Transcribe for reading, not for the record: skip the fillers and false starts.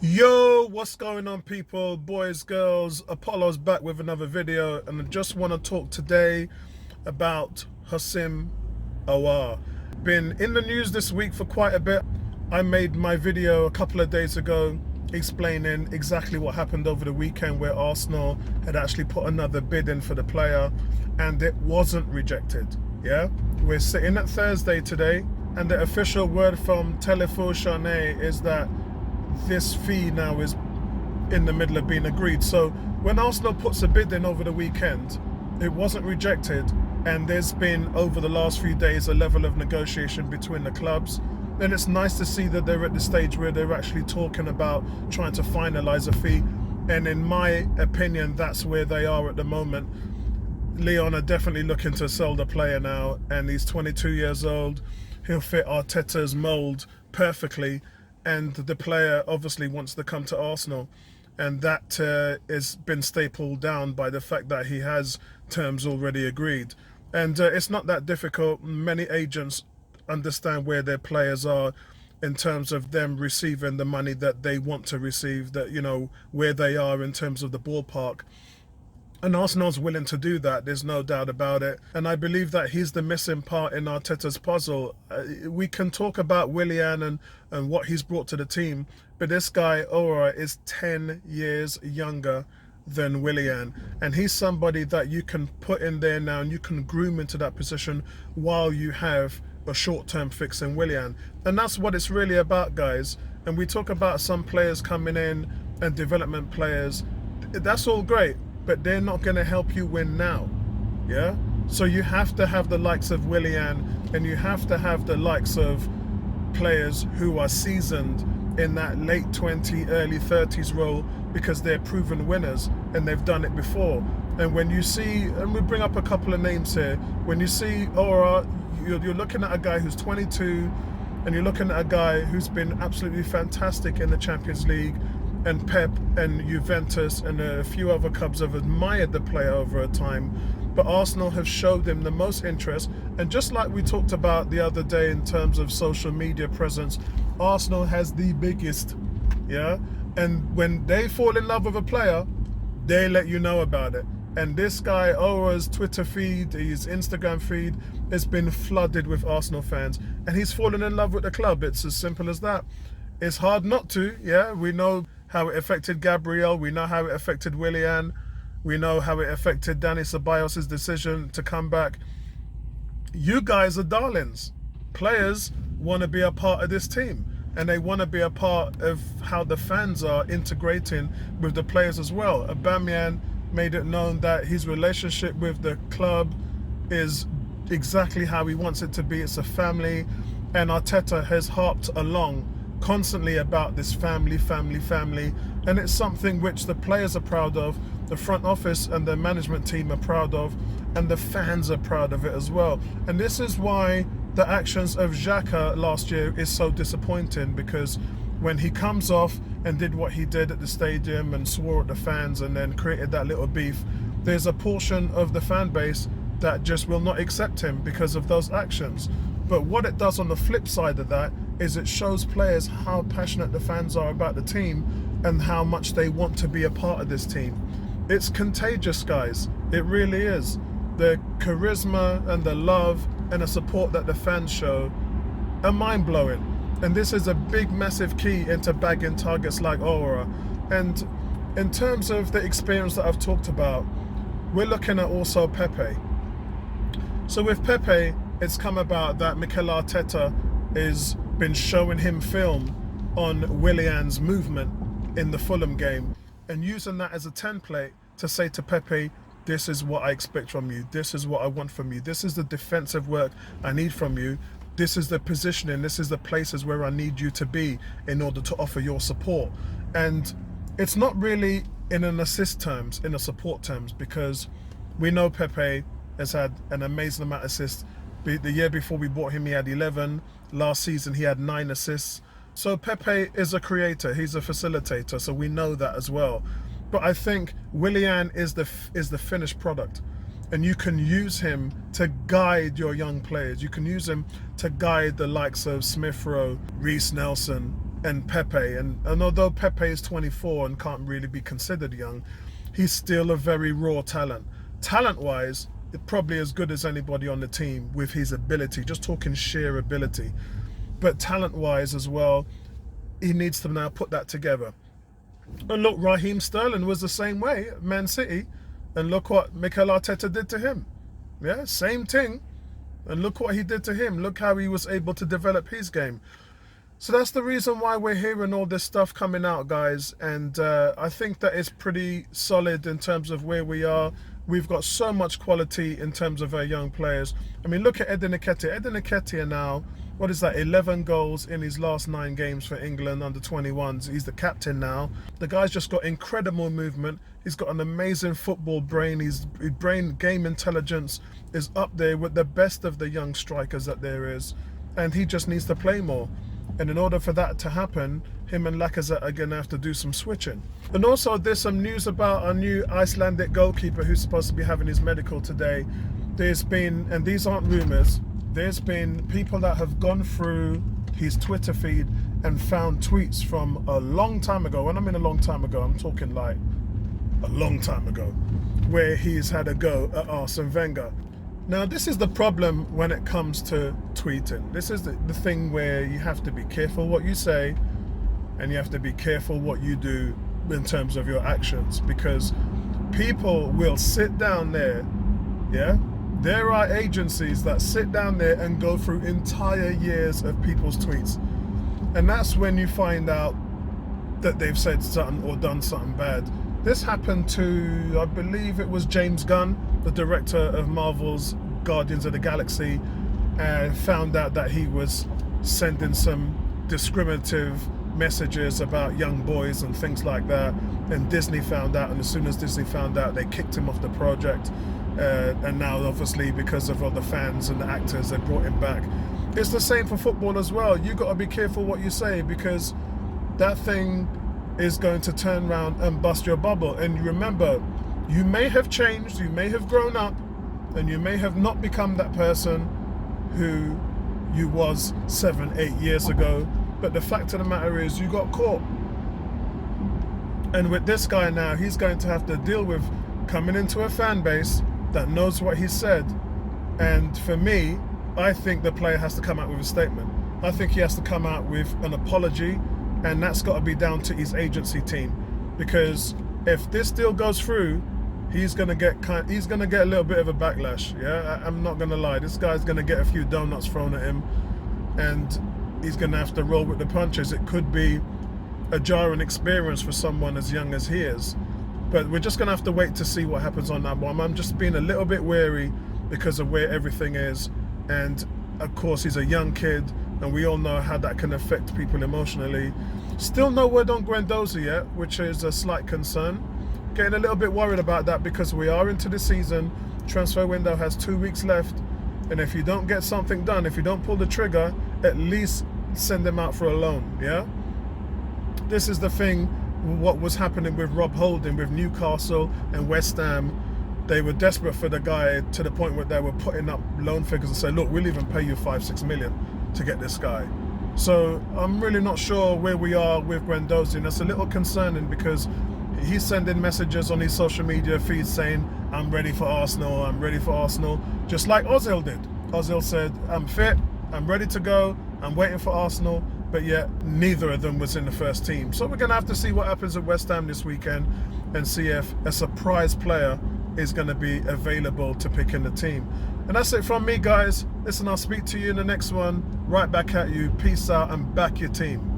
Yo, what's going on, people, boys, girls? Apollo's back with another video, and I just want to talk today about Houssem Aouar. Been in the news this week for quite a bit. I made my video a couple of days ago explaining exactly what happened over the weekend, where Arsenal had actually put another bid in for the player and it wasn't rejected. Yeah, we're sitting at Thursday today, and the official word from Telefo Charnay is that this fee now is in the middle of being agreed. So when Arsenal puts a bid in over the weekend, it wasn't rejected, and there's been over the last few days a level of negotiation between the clubs, and it's nice to see that they're at the stage where they're actually talking about trying to finalize a fee. And in my opinion, that's where they are at the moment. Leon are definitely looking to sell the player now, and he's 22 years old. He'll fit Arteta's mold perfectly, and the player obviously wants to come to Arsenal, and that has been stapled down by the fact that he has terms already agreed. And it's not that difficult. Many agents understand where their players are in terms of them receiving the money that they want to receive, that, you know, where they are in terms of the ballpark. And Arsenal's willing to do that, there's no doubt about it. And I believe that he's the missing part in Arteta's puzzle. We can talk about Willian and what he's brought to the team, but this guy, Aouar, is 10 years younger than Willian. And he's somebody that you can put in there now and you can groom into that position while you have a short-term fix in Willian. And that's what it's really about, guys. And we talk about some players coming in and development players. That's all great, but they're not going to help you win now. Yeah, so you have to have the likes of Willian, and you have to have the likes of players who are seasoned in that late 20s, early 30s role, because they're proven winners and they've done it before. And when you see, and we bring up a couple of names here, when you see Aouar, you're looking at a guy who's 22, and you're looking at a guy who's been absolutely fantastic in the Champions League. And Pep and Juventus and a few other clubs have admired the player over a time, but Arsenal have showed him the most interest. And just like we talked about the other day in terms of social media presence, Arsenal has the biggest, yeah? And when they fall in love with a player, they let you know about it. And this guy, Aouar's Twitter feed, his Instagram feed, has been flooded with Arsenal fans, and he's fallen in love with the club. It's as simple as that. It's hard not to, yeah? We know how it affected Gabriel, we know how it affected Willian, we know how it affected Danny Ceballos' decision to come back. You guys are darlings. Players want to be a part of this team, and they want to be a part of how the fans are integrating with the players as well. Aubameyang made it known that his relationship with the club is exactly how he wants it to be. It's a family, and Arteta has harped along constantly about this family, and it's something which the players are proud of, the front office and the management team are proud of, and the fans are proud of it as well. And this is why the actions of Xhaka last year is so disappointing, because when he comes off and did what he did at the stadium and swore at the fans and then created that little beef, there's a portion of the fan base that just will not accept him because of those actions. But what it does on the flip side of that is it shows players how passionate the fans are about the team and how much they want to be a part of this team. It's contagious, guys. It really is. The charisma and the love and the support that the fans show are mind-blowing. And this is a big, massive key into bagging targets like Aouar. And in terms of the experience that I've talked about, we're looking at also Pepe. So with Pepe, it's come about that Mikel Arteta has been showing him film on Willian's movement in the Fulham game and using that as a template to say to Pepe, this is what I expect from you, this is what I want from you, this is the defensive work I need from you, this is the positioning, this is the places where I need you to be in order to offer your support. And it's not really in an assist terms, in a support terms, because we know Pepe has had an amazing amount of assists. The year before we bought him, he had 11. Last season, he had 9 assists. So Pepe is a creator, he's a facilitator, so we know that as well. But I think Willian is the finished product. And you can use him to guide your young players. You can use him to guide the likes of Smith Rowe, Reece Nelson, and Pepe. And although Pepe is 24 and can't really be considered young, he's still a very raw talent. Talent-wise, probably as good as anybody on the team with his ability, just talking sheer ability. But talent-wise as well, he needs to now put that together. And look, Raheem Sterling was the same way at Man City. And look what Mikel Arteta did to him. Yeah, same thing. And look what he did to him. Look how he was able to develop his game. So that's the reason why we're hearing all this stuff coming out, guys. And I think that it's pretty solid in terms of where we are. We've got so much quality in terms of our young players. I mean, look at Eden Nketiah. Eden Nketiah now, what is that, 11 goals in his last 9 games for England under 21s. He's the captain now. The guy's just got incredible movement. He's got an amazing football brain. His brain game intelligence is up there with the best of the young strikers that there is. And he just needs to play more. And in order for that to happen, him and Lacazette are going to have to do some switching. And also there's some news about our new Icelandic goalkeeper who's supposed to be having his medical today. There's been, and these aren't rumours, there's been people that have gone through his Twitter feed and found tweets from a long time ago. When I mean a long time ago, I'm talking like a long time ago, where he's had a go at Houssem Aouar. Now, this is the problem when it comes to tweeting. This is the thing where you have to be careful what you say, and you have to be careful what you do in terms of your actions, because people will sit down there, yeah? There are agencies that sit down there and go through entire years of people's tweets. And that's when you find out that they've said something or done something bad. This happened to, I believe it was James Gunn, the director of Marvel's Guardians of the Galaxy, and found out that he was sending some discriminative messages about young boys and things like that. And Disney found out, and as soon as Disney found out, they kicked him off the project. And now, obviously, because of all the fans and the actors, they brought him back. It's the same for football as well. You got to be careful what you say, because that thing is going to turn around and bust your bubble. And remember, you may have changed, you may have grown up, and you may have not become that person who you was 7-8 years ago, but the fact of the matter is you got caught. And with this guy now, he's going to have to deal with coming into a fan base that knows what he said. And for me, I think the player has to come out with a statement. I think he has to come out with an apology, and that's got to be down to his agency team, because if this deal goes through, he's gonna get a little bit of a backlash. Yeah, I'm not gonna lie. This guy's gonna get a few donuts thrown at him, and he's gonna have to roll with the punches. It could be a jarring experience for someone as young as he is, but we're just gonna have to wait to see what happens on that one. I'm just being a little bit wary because of where everything is, and of course he's a young kid, and we all know how that can affect people emotionally. Still no word on Guendouzi yet, which is a slight concern. Getting a little bit worried about that because we are into the season. Transfer window has 2 weeks left, and if you don't get something done, if you don't pull the trigger, at least send them out for a loan, yeah? This is the thing, what was happening with Rob Holding with Newcastle and West Ham. They were desperate for the guy to the point where they were putting up loan figures and say, look, we'll even pay you 5-6 million to get this guy. So I'm really not sure where we are with Guendouzi, and that's a little concerning because he's sending messages on his social media feeds saying, I'm ready for Arsenal, I'm ready for Arsenal, just like Ozil did. Ozil said, I'm fit, I'm ready to go, I'm waiting for Arsenal, but yet neither of them was in the first team. So we're going to have to see what happens at West Ham this weekend and see if a surprise player is going to be available to pick in the team. And that's it from me, guys. Listen, I'll speak to you in the next one. Right back at you. Peace out and back your team.